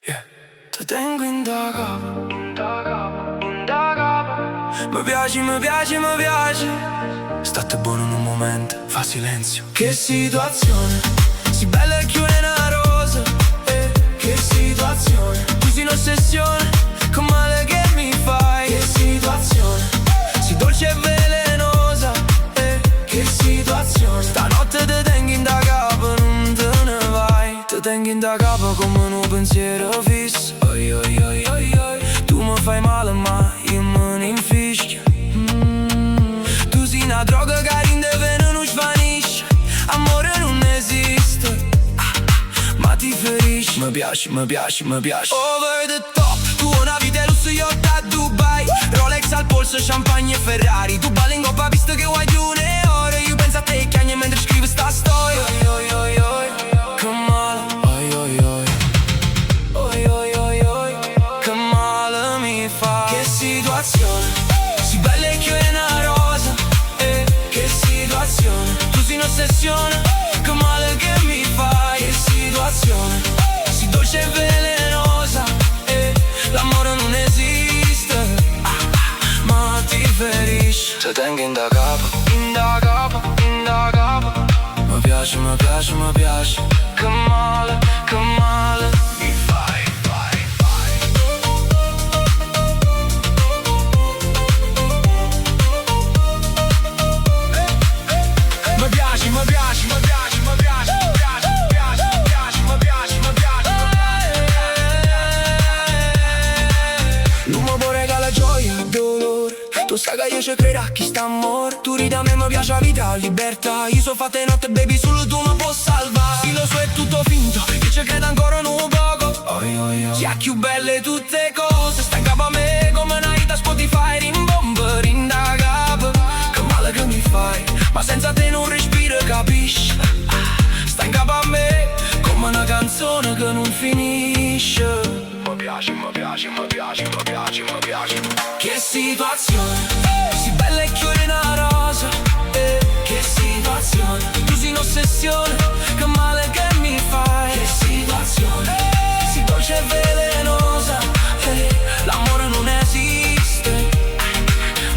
Yeah. Te tengo indagato, indagato, indagato. Mi piaci, mi piaci, mi piaci. State buono in un momento, fa silenzio. Che situazione, si bella e chiude una rosa. Che situazione, tu sei un'ossessione, con male che mi fai. Che situazione, si dolce e velenosa. Che situazione, stanotte te tengo in da capo, non te ne vai. Te tengo in da capo come un pensiero fisso. Oi, oi, oi, oi, oi. Tu mi fai male ma io me ne infischio. Tu sei una droga che rinde e non svanisce. Amore non esiste, ma ti ferisci. Mi piaci, mi piaci, mi piaci. Over the top, tu una vita e lusso, io da Dubai. Rolex al polso, champagne e Ferrari. Tu balli in coppa visto che vuoi giù le ore. Io penso a te e chiagni mentre scrivo sta storia. Oi, oi, oi, oi, che male. Oi, oi, oi. Oi, oi, oi, oi, che male mi fa. Che situazione, si bella e chiude una rosa. Che situazione, tu sei un'ossessione, che male che mi fai. Che situazione, si dolce e velenosa. L'amore non esiste, ma ti ferisce. Te tengo in da capo, in da capo, in da capo. Mi piace, mi piace, mi piace. Che male mi fai, fai, fai. Mi piaci, mi piaci, mi piaci, mi piaci, mi piaci, mi piaci, mi piaci, mi piaci, mi piaci. Non mi può regalare gioia e dolore. Tu sai che io ci credo a chi sta amore. Tu ridi a me, mi piace la vita, la libertà. Io so fatte notte, baby, solo tu mi puoi salvare. Sì, lo so, è tutto finto, io ci credo ancora un poco. Oi, oi, oi. Sia più belle tutte cose. Sta in capo a me come una hit a Spotify. Rimbomba, rindagaba. Che male che mi fai, ma senza te non respiro, capisci? Sta in capo a me come una canzone che non finisce. Mi piaci, mi piaci, mi piaci, mi piaci, mi piaci. Che situazione, si bella e chiude una rosa. Che situazione, tu sei un'ossessione, che male che mi fai. Che situazione, si dolce e velenosa. L'amore non esiste,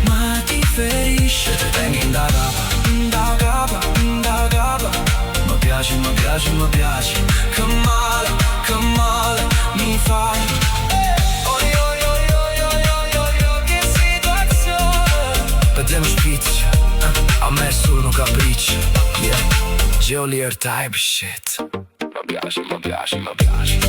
ma ti ferisce. Te tengo in da capa, in da capa, in da capa. Mi piaci, mi piaci, mi piaci. Che male mi fai. Oi, oi, oi, oi, oi, oi, oi, oi, che situazione. Vediamo spizio, a me è solo un capriccio. Yeah, Jolier type shit. Mi piaci, mi piaci, mi piaci.